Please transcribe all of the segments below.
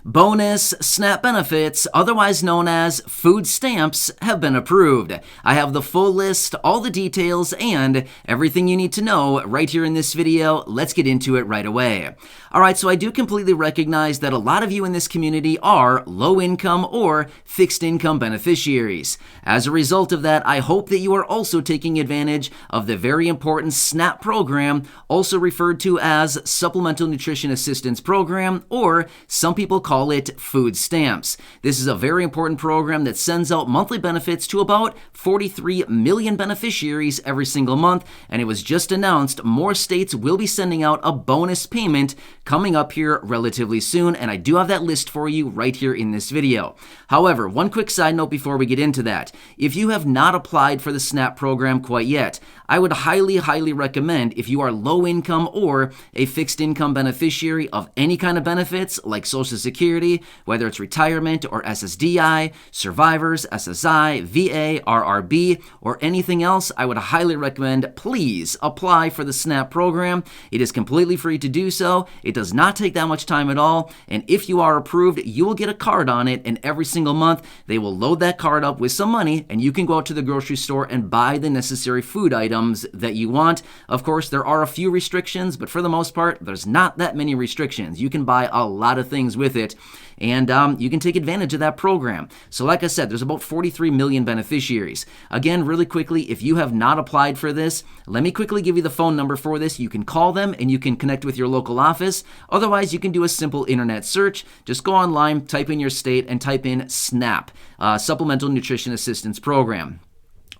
Bonus SNAP benefits, otherwise known as food stamps, have been approved. I have the full list, all the details, and everything you need to know right here in this video. Let's get into it right away. Alright, so I do completely recognize that a lot of you in this community are low-income or fixed-income beneficiaries. As a result of that, I hope that you are also taking advantage of the very important SNAP program, also referred to as Supplemental Nutrition Assistance Program, or some people call it food stamps. This is a very important program that sends out monthly benefits to about 43 million beneficiaries every single month, and it was just announced more states will be sending out a bonus payment coming up here relatively soon, and I do have that list for you right here in this video. However, one quick side note before we get into that. If you have not applied for the SNAP program quite yet, I would highly recommend, if you are low income or a fixed income beneficiary of any kind of benefits like Social Security, whether it's retirement or SSDI, survivors, SSI, VA, RRB, or anything else, I would highly recommend please apply for the SNAP program. It is completely free to do so. It does not take that much time at all, and if you are approved, you will get a card on it, and every single month they will load that card up with some money, and you can go out to the grocery store and buy the necessary food items that you want. Of course, there are a few restrictions, but for the most part, there's not that many restrictions. You can buy a lot of things with it, and you can take advantage of that program. So like I said, there's about 43 million beneficiaries. Again, really quickly, if you have not applied for this, let me quickly give you the phone number for this. You can call them and you can connect with your local office. Otherwise, you can do a simple internet search. Just go online, type in your state, and type in SNAP, Supplemental Nutrition Assistance Program.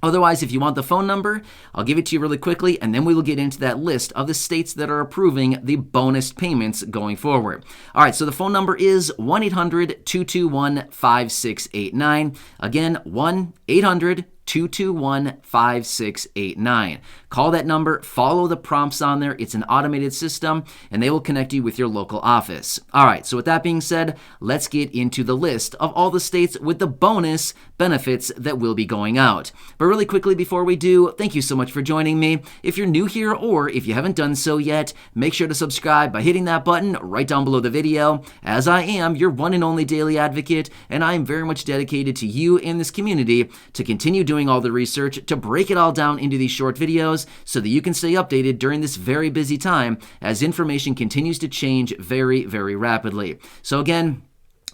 Otherwise, if you want the phone number, I'll give it to you really quickly, and then we will get into that list of the states that are approving the bonus payments going forward. All right, so the phone number is 1-800-221-5689. Again, 1-800-221-5689. Call that number, follow the prompts on there. It's an automated system, and they will connect you with your local office. All right, so with that being said, let's get into the list of all the states with the bonus benefits that will be going out. But really quickly before we do, thank you so much for joining me. If you're new here or if you haven't done so yet, make sure to subscribe by hitting that button right down below the video, as I am your one and only daily advocate, and I am very much dedicated to you and this community to continue doing all the research to break it all down into these short videos so that you can stay updated during this very busy time as information continues to change very rapidly. So again,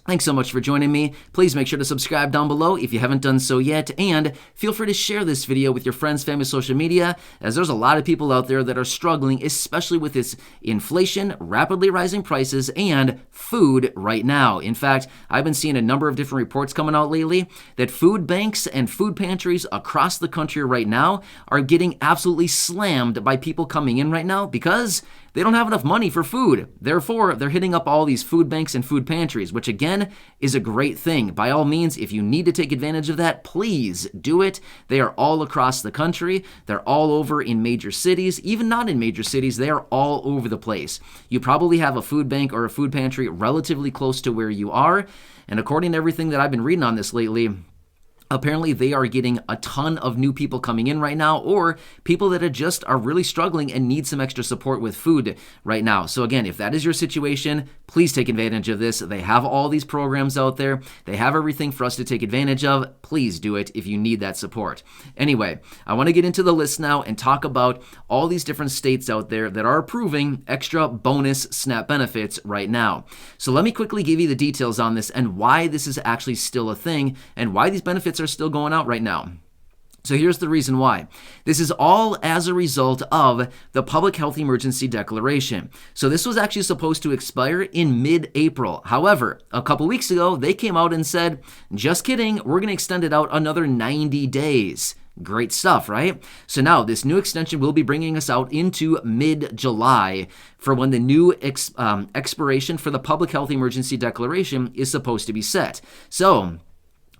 thanks so much for joining me. Please make sure to subscribe down below if you haven't done so yet, and feel free to share this video with your friends, family, social media, as there's a lot of people out there that are struggling, especially with this inflation, rapidly rising prices, and food right now. In fact, I've been seeing a number of different reports coming out lately that food banks and food pantries across the country right now are getting absolutely slammed by people coming in right now because they don't have enough money for food. Therefore, they're hitting up all these food banks and food pantries, which again is a great thing. By all means, if you need to take advantage of that, please do it. They are all across the country. They're all over in major cities. Even not in major cities, they are all over the place. You probably have a food bank or a food pantry relatively close to where you are. And according to everything that I've been reading on this lately, apparently they are getting a ton of new people coming in right now, or people that are really struggling and need some extra support with food right now. So again, if that is your situation, please take advantage of this. They have all these programs out there. They have everything for us to take advantage of. Please do it if you need that support. Anyway, I want to get into the list now and talk about all these different states out there that are approving extra bonus SNAP benefits right now. So let me quickly give you the details on this and why this is actually still a thing and why these benefits are still going out right now. So here's the reason why. This is all as a result of the Public Health Emergency Declaration. So this was actually supposed to expire in mid-April. However, a couple weeks ago, they came out and said, just kidding, we're going to extend it out another 90 days. Great stuff, right? So now this new extension will be bringing us out into mid-July for when the new expiration for the Public Health Emergency Declaration is supposed to be set. So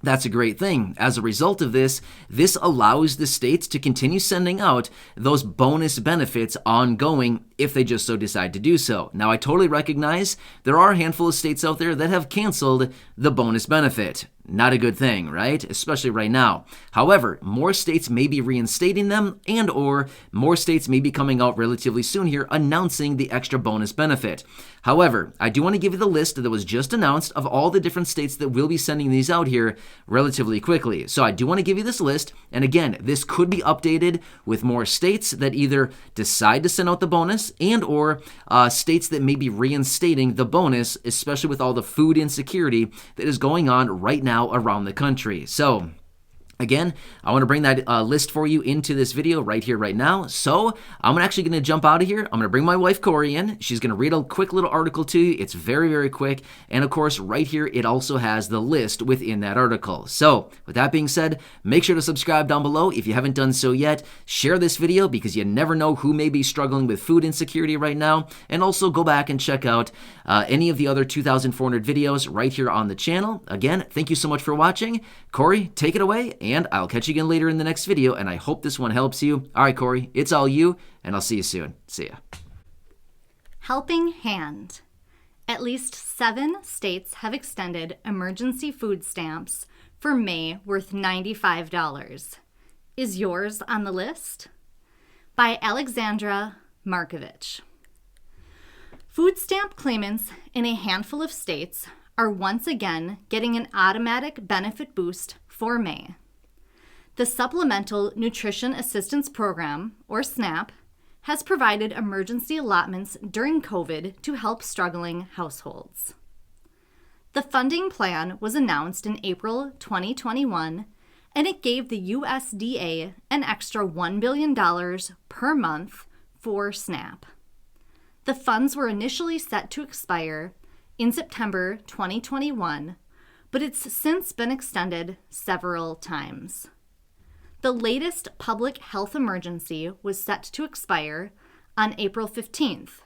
that's a great thing. As a result of this, this allows the states to continue sending out those bonus benefits ongoing if they just so decide to do so. Now, I totally recognize there are a handful of states out there that have canceled the bonus benefit. not a good thing, right? Especially right now. However, more states may be reinstating them, and or more states may be coming out relatively soon here announcing the extra bonus benefit. However, I do want to give you the list that was just announced of all the different states that will be sending these out here relatively quickly. So I do want to give you this list, and again, this could be updated with more states that either decide to send out the bonus and or states that may be reinstating the bonus, especially with all the food insecurity that is going on right now around the country. So again, I want to bring that list for you into this video right here, right now. So I'm actually going to jump out of here. I'm going to bring my wife, Corey, in. She's going to read a quick little article to you. It's very, very quick. And of course, right here, it also has the list within that article. So with that being said, make sure to subscribe down below if you haven't done so yet. Share this video because you never know who may be struggling with food insecurity right now. And also go back and check out any of the other 2,400 videos right here on the channel. Again, thank you so much for watching. Corey, take it away. And I'll catch you again later in the next video, and I hope this one helps you. All right, Corey, it's all you, and I'll see you soon. See ya. Helping hand. At least 7 states have extended emergency food stamps for May worth $95. Is yours on the list? By Alexandra Markovich. Food stamp claimants in a handful of states are once again getting an automatic benefit boost for May. The Supplemental Nutrition Assistance Program, or SNAP, has provided emergency allotments during COVID to help struggling households. The funding plan was announced in April 2021, and it gave the USDA an extra $1 billion per month for SNAP. The funds were initially set to expire in September 2021, but it's since been extended several times. The latest public health emergency was set to expire on April 15th,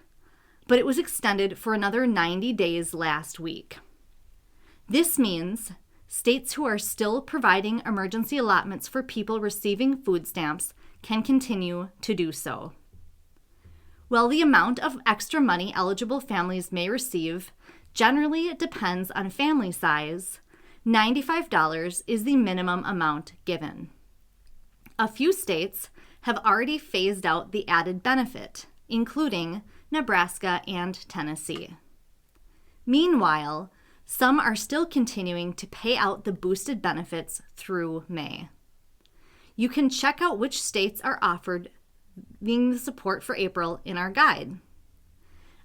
but it was extended for another 90 days last week. This means states who are still providing emergency allotments for people receiving food stamps can continue to do so. While the amount of extra money eligible families may receive generally depends on family size, $95 is the minimum amount given. A few states have already phased out the added benefit, including Nebraska and Tennessee. Meanwhile, some are still continuing to pay out the boosted benefits through May. You can check out which states are offering the support for April in our guide.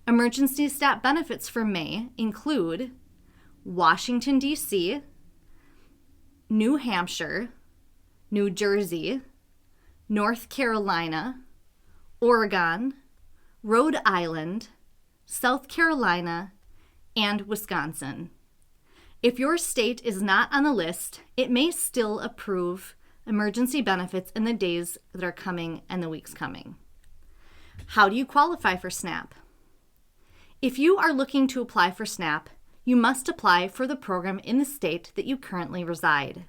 Emergency SNAP benefits for May include Washington, D.C., New Hampshire, New Jersey, North Carolina, Oregon, Rhode Island, South Carolina, and Wisconsin. If your state is not on the list, it may still approve emergency benefits in the days that are coming and the weeks coming. How do you qualify for SNAP? If you are looking to apply for SNAP, you must apply for the program in the state that you currently reside.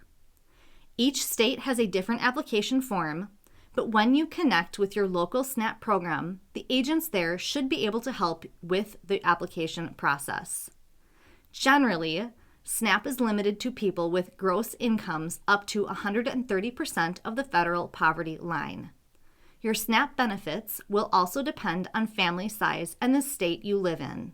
Each state has a different application form, but when you connect with your local SNAP program, the agents there should be able to help with the application process. Generally, SNAP is limited to people with gross incomes up to 130% of the federal poverty line. Your SNAP benefits will also depend on family size and the state you live in.